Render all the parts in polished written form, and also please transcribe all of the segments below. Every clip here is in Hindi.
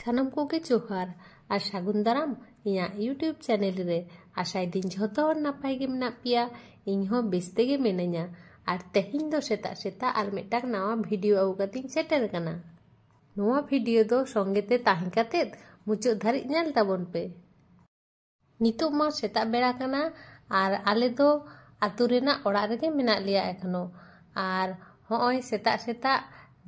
सानम कोगे जोहार और सागुन दाराम इया यूट्यूब चैनल रे आशाई दिन झोतो और नापाय गे मेना पिया इन हो बेस्ते गे मेनाया और तेहिन दो सेता सेता और मेटाक नवा वीडियो आउ कतिन सेटर कना। नवा वीडियो दो संगेते ताहिं कातेद मुचाद धारिज नेल ताबोन पे। नितो मा सेता बेड़ा कना और आले दो आतु रेना ओड़ा रेगे मेना लिया एखनो और होय सेता सेता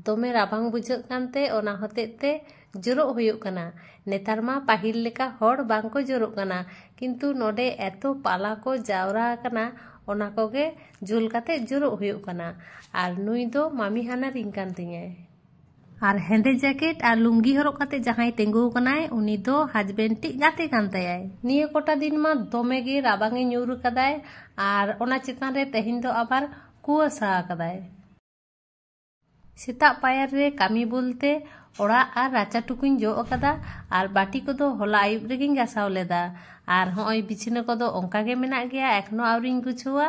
दोमे राबांग बुझाग कानते ओना होतेते जोरो हुयुग कना। नेतार मा पाहिल लेका होड़ बांग को जोरो कना किंतु नोडे एतो पाला को जावरा कना ओना कोगे जुल काते जोरो हुयुग कना और नुई दो मामी हाना रिंग कान तिङे और हेंदे जैकेट और लुंगी हरक काते जहां तेंगु कनाय उनी दो हस्बैंड टी गाते कान तायाय। निये कोटा दिन मा दोमे गे राबांगे ᱧᱩᱨ कदाय और ओना चितान रे तेहिन दो आबार कुयासा कदाय। सेता पायर रे कामी बोलते ओड़ा और राचा टुकुन जो अकादा और बाटी को दो होला आयुब रेगिन गासाव लेदा और होय बिछिना को दो ओंका गे मेना गया एखनो आवरिन गुछुआ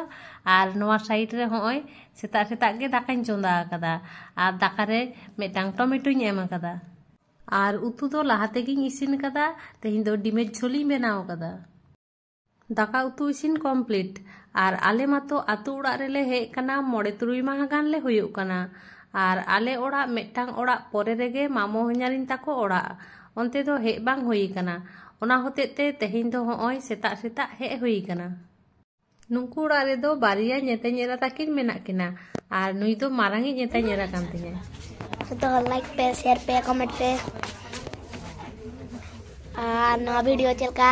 और नोआ साइड रे होय सेता सेता गे दाकाñ चोंदा अकादा और दाका रे मेटांग टमेटोñ एम अकादा और उतु दो लाहाते गिन इसिन कदा तेहिन दो डिमेर झोली बनाव कदा। दाका उतु इसिन कमप्लीट और आले मातो आतु ओड़ा रेले हेज कना 9-3 माह गान ले हुयुग कना और आले ओड़ा मेटांग ओड़ा परे रेगे मामो हन्यारिन ताको ओड़ा onte do he bang hui kana ona hotete tehin do hoy seta seta he hui kana। नुकु ओड़ा रे दो बारिया नेते नेरा ताकिन मेना किना और नुई दो मारांगी नेते नेरा कान तिङे। तो लाइक पे शेयर पे कमेंट पे नवा वीडियो चलका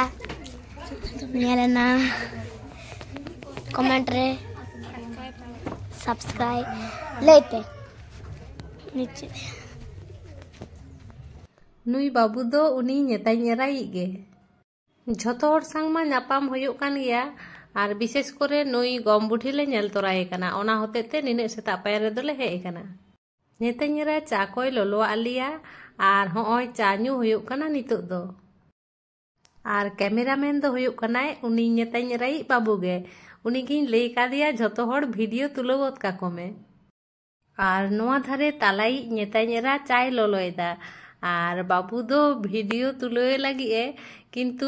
नेलेना कमेंट रे सब्सक्राइब ले पे नीचे नुई बाबू दो उनी नेताई नेराई गे झोतो हर सांग मा नापाम हुयुग कान गिया और विशेष करे नुई गम बुढ़ी ले नेल तोराए कना ओना होतेते निने सेता पायर रे दोले हे कना। नेताई नेरा चा कोय लोलो आलिया और होय चा न्यू हुयुग कना नितो दो और कैमरामैन दो हुयुग कनाय उनी नेताई नेराई बाबू गे उनी गिन लई कादिया झोतो हर वीडियो तुलवत काको में और नोआ धारे तालाई नेताई नेरा चाय लोलोएदा और बाबू दो वीडियो तुलोए लगी है किंतु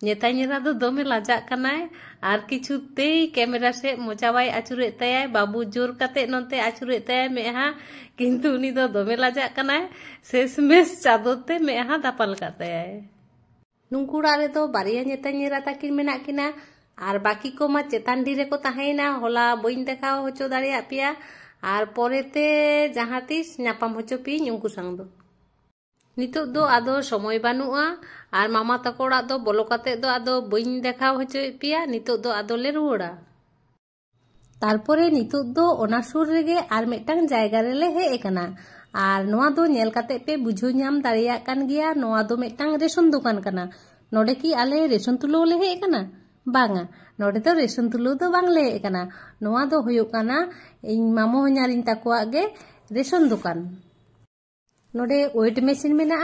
नेताई नेरा दो दोमे लाजा कनाय और किछु तेई कैमरा से मोचाबाई आचुरे तयाय बाबू जोर काते नोते आचुरे तयाय मेहा किंतु उनी दो दोमे लाजा कनाय शेषमेश चादोते मेहा दापाल कातयाय। नुंकु ओड़ा रे दो बारिया नेताई नेरा ताकिन मेना किना और बाकी को मा चेतान डी रे को ताहेना होला बइन देखाव होचो दाड़िया पिया और पोरेते जहां तीस नापाम होचो पी उनकु संग दो। नितो दो आदो समय बानुआ और मामा तको ओड़ा दो बोलो काते दो आदो बइन देखाव होचो पिया नितो दो आदो ले रुवाड़ा। तारपरे नितो दो ओना सुर रेगे और मेटांग जायगा रेले हे कना और नोआ दो नेल काते पे बुझो ᱧᱟᱢ दाड़िया कान गिया नोआ दो मेटांग रेशन दुकान कना। नोडे की आले रेशन तुलो ले हे कना बांगा नोडे तो रेशन तुलो दो बांग ले कना नोआ दो हुयुग कना इन मामो हन्यारिन ताकोआ गे रेशन दुकान। नोडे वेट मेसिन मेना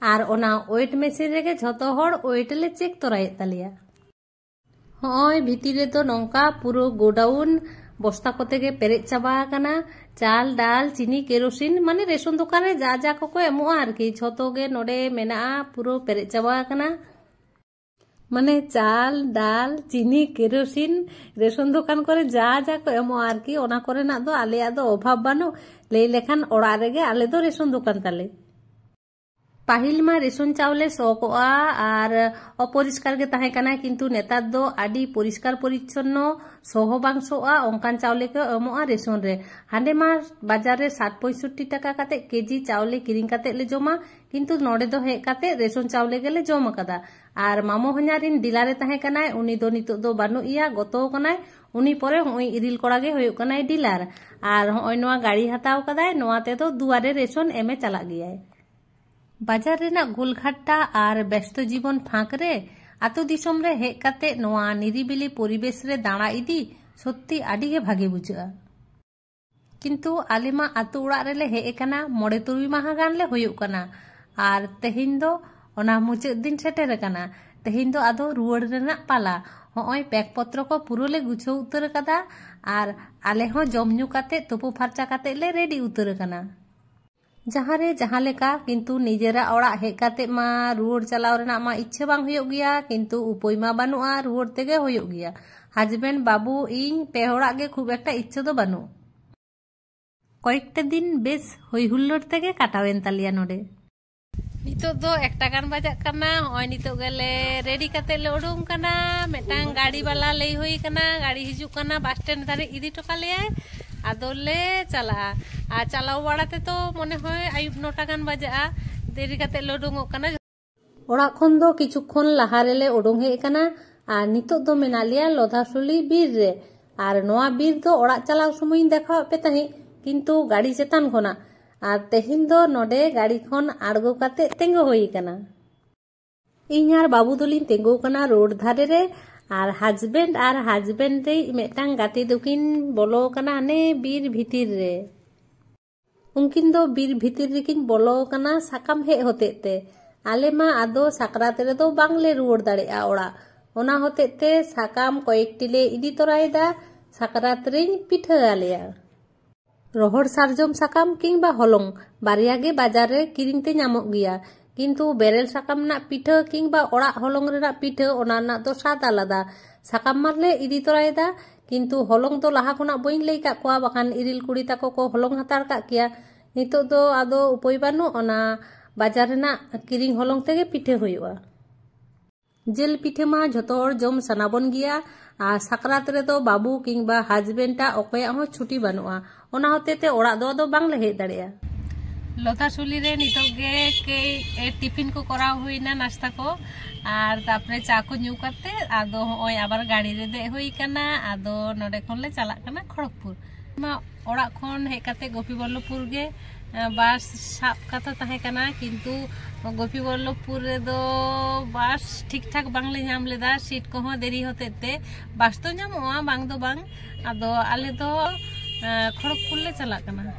और ओना वेट मेसिन रेगे झोतो हर वेट ले चेक तोराए तालिया। होय भीतिर रे तो नोंका पुरो गोडाउन बस्ता कोते गे पेरेज चाबा कना चाल डाल चीनी केरोसिन माने रेशन दुकान रे जा जा को एमोआ आरकी झोतो गे नोडे मेना पुरो पेरेज चाबा कना माने चाल डाल चीनी केरोसिन रेशन दुकान करे जा जा को एमो आरकी ओना करे ना दो आलेया दो अभाव बानो लई लेखान ओड़ा रेगे आले दो रेशन दुकान ताले। पाहिल मा रेशन चावले सोकोआ और अपरिष्कार गे ताहे कना किंतु नेतार दो आडी परिष्कार परिच्छन्न सोहो बांग सोआ ओंकान चावले के एमोआ रेशन रे हांडे मा बाजार रे 60-65 टाका काते केजी चावले किरिंग काते ले जमा किंतु नोडे दो हे काते रेशन चावले गेले जमा कदा और मामो हन्यारिन डिलारे ताहे कनाय उनी दो नितो दो बानु इया गतो कनाय उनी परे होई इरिल कोड़ा गे हुयुग कनाय डिलार और होय नोआ गाड़ी हताव कदाय नोआ ते दो दुआरे रेशन एमे चला गियाय। बाजार रेना गोलघाट्टा और व्यस्त जीवन फाँक रे आतो दिसोम रे हेज काते नोआ निरिबिली परिवेश रे दाड़ा इदी सत्ती आडी गे भागे बुझा किंतु आलेमा आतो ओड़ा रेले हेज कना 9-3 माह गान ले हुयुग कना और तेहिन दो ओना मुचाद दिन सेटेर कना तेहिन दो आदो रुवाड़ रेना पाला होय बैग पत्र को पुरो ले गुछो उतर कदा और आले हो जम ᱧᱩ काते तुपु फारचा काते ले रेडी उतर कना। जहाँ रे जहाँ लेका किंतु निजेरा ओड़ा हेज काते मा रुआड़ चलाव रेना मा इच्छा बांग हुयुग गिया किंतु उपाय मा बानुआ रुआड़ तेगे हुयुग गिया। हस्बैंड बाबू इन पे होड़ा गे खूब एकटा इच्छा दो बानु। कयेकटा दिन बेस हई हुल्लोड़ तेगे काटावेन तालिया नोडे। नितो दो एकटा गान बाजाक काना होय नितो गेले रेडी काते ले उडुम काना मेटांग गाड़ी वाला लई हुई काना गाड़ी हिजुक काना बस स्टैंड धारे इदी टोका लेयाय आदो ले चला आ चलाव बाड़ाते तो मने होय आयुब 9टा गान बाजा देरी काते ले उडुंगोग काना। ओड़ा खन दो किछुक्षण लाहा रेले उडुंग हेज काना आर नितो दो मेना लिया लोधासुली बीर रे। आर नोआ बीर दो ओड़ा चलाव समय देखाव पे ताही किंतु गाड़ी चेतान खना आर तेहिन दो नोडे गाड़ी खन आड़गो काते तेंगो हुई काना। इन आर बाबू दोलिन तेंगो काना रोड धारे रे आर हस्बैंड रे मेटांग गाते दोकिन बोलो काना ने बीर भीतिर रे। उनकिन दो बीर भीतिर रेकिन बोलो काना साकाम हेज होतेते आले मा आदो साकरात रे दो बांगले रुआड़ दाड़ेया ओड़ा ओना होतेते साकाम कयेकटी ले इदी तोरायदा साकरात रे पिठा आलेया। रोहड़ सारजम साकाम किंबा हलंग बारिया गे बाजार रे किरिंग ते ᱧᱟᱢᱚᱜ गिया किंतु बेरेल साकाम ना पिठा किंबा ओड़ा हलंग रेना पिठा ओना ना दो स्वाद आलादा। साकाम मारले इदी तोरायदा किंतु हलंग तो लाहा खना बइन लई का कोआ बाखान इरिल कुड़ी ताको को हलंग हातार का किया। नितो दो आदो उपाय बानु ओना बाजार रेना किरिंग हलंग तेगे पिठा हुयुआ। जेल पिठा मा झोतो हर जम सानाबन गिया आर साकरात रे दो बाबू किंबा हस्बैंडा अकया हो छुट्टी बानुआ ओना होतेते ओड़ा दो बांगले हेज दाड़ेया। लोधासुली रे नितो गे के टिफिन को कराव हुईना नाश्ता को आर तापरे चा को ᱧᱩ काते आदो होय आबार गाड़ी रे दे हुई काना आदो नोडे खन ले चलाक काना खड़गपुर मा ओड़ा खन हेज काते गोपीबल्लभपुर गे बास साब कथा ताहे काना किंतु गोपीबल्लभपुर रे दो बास ठीक ठाक बांगले ᱧᱟᱢ लेदा सीट को हो देरी होतेते बास तो ᱧᱟᱢᱚᱜᱼᱟ बांग दो बांग आदो आले दो खड़गपुर ले चलाक काना।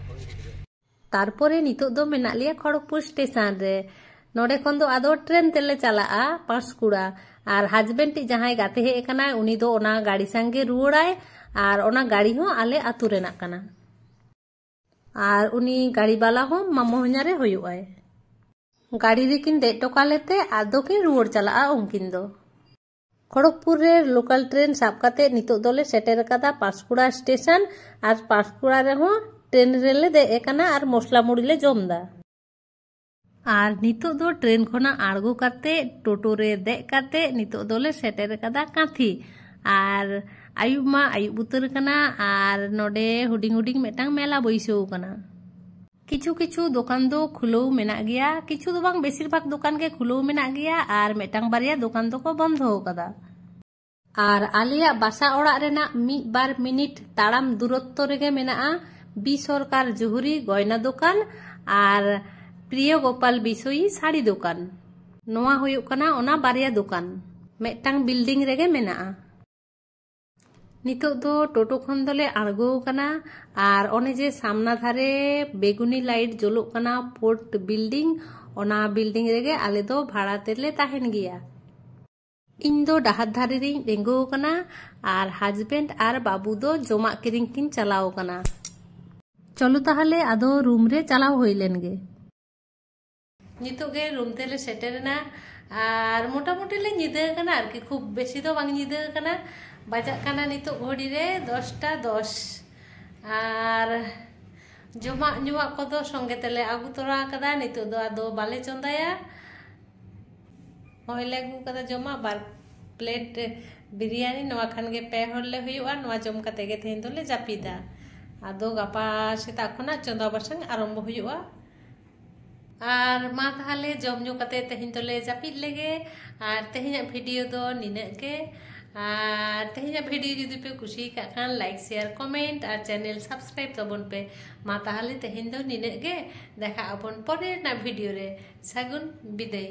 तारपरे नितो दो मेना लिया खड़गपुर स्टेशन रे नोडे खन दो आदो ट्रेन तेले चलाआ पांशकुड़ा आर हस्बैंड टी जहां गाते हेज काना उनी दो ओना गाड़ी संगे रुआड़ाय आर ओना गाड़ी हो आले आतु रेना काना आर उनी गाड़ी वाला हो मामो हन्यारे हुयुआय। गाड़ी रेकिन दे टोका लेते आदो किन रुआड़ चलाआ उनकिन दो। खड़गपुर रे लोकल ट्रेन साब काते नितो दोले सेटेर कादा पांशकुड़ा स्टेशन आर पांशकुड़ा रे हो ट्रेन रेले दे काना आर मसला मुड़ी ले जमदा। आर नितो दो ट्रेन खना आड़गो काते टोटो रे दे काते नितो दोले सेटेर कादा कांथी आर आयुब मा आयुब उतर काना आर नोडे हुडिंग हुडिंग मेटांग मेला बैसो काना। किछु किछु दुकान दो खुलो मेना गिया किछु दो बांग बेसिर भाग दुकान के खुलो मेना गिया आर मेटांग बारिया दुकान दो को बंद हो कदा। आर आलिया बासा ओड़ा रेना 1-2 मिनिट ताड़ाम दूरत्व रेगे मेना बी सरकार जुहुरी गयना दुकान आर प्रिय गोपाल बिसोई साड़ी दुकान नोआ हुयुग काना ओना बारिया दुकान मेटांग बिल्डिंग रेगे मेना। नितो दो टोटो खन दोले आड़गो काना आर ओने जे सामना धारे बेगुनी लाइट जोलोग काना पोर्ट बिल्डिंग ओना बिल्डिंग रेगे आले दो भाड़ा तेले ताहेन गिया। इन दो डाहार धारे रे रेंगो काना आर हस्बैंड आर बाबू दो जमा किरिंग किन चलाव काना। चलो ताहले आदो रूम रे चलाव होइलेन गे। नितो गे रूम तेले सेटेरना आर मोटामुटी ले निदा काना आरकी खूब बेसी दो बांग निदा काना बाजाक काना नितो घड़ी रे 10टा 10 आर जमा ᱧᱩᱣᱟᱜ कोदो संगे तेले आगु तोरा कदा नितो दो आदो बाले चंदाया होइले आगु कदा जमा 2 प्लेट बिरयानी नवा खान गे पे हरले हुयुआ नवा जम काते गे तेहिन दोले जापिदा आदो गापा सेता खना चंदा बासंग आरंभ हुयुआ आर मा ताहले जम ᱧᱩ काते तेहिन दोले जापिद लेगे आर तेहिना भिडियो दो निने के आर तेहिना भिडियो जुदी पे कुसी का खान लाइक शेयर कमेंट आर चैनल सब्सक्राइब तबन पे मा ताहले तेहिन दो निने गे देखा अपन परे ना भिडियो रे सागुन बिदाय।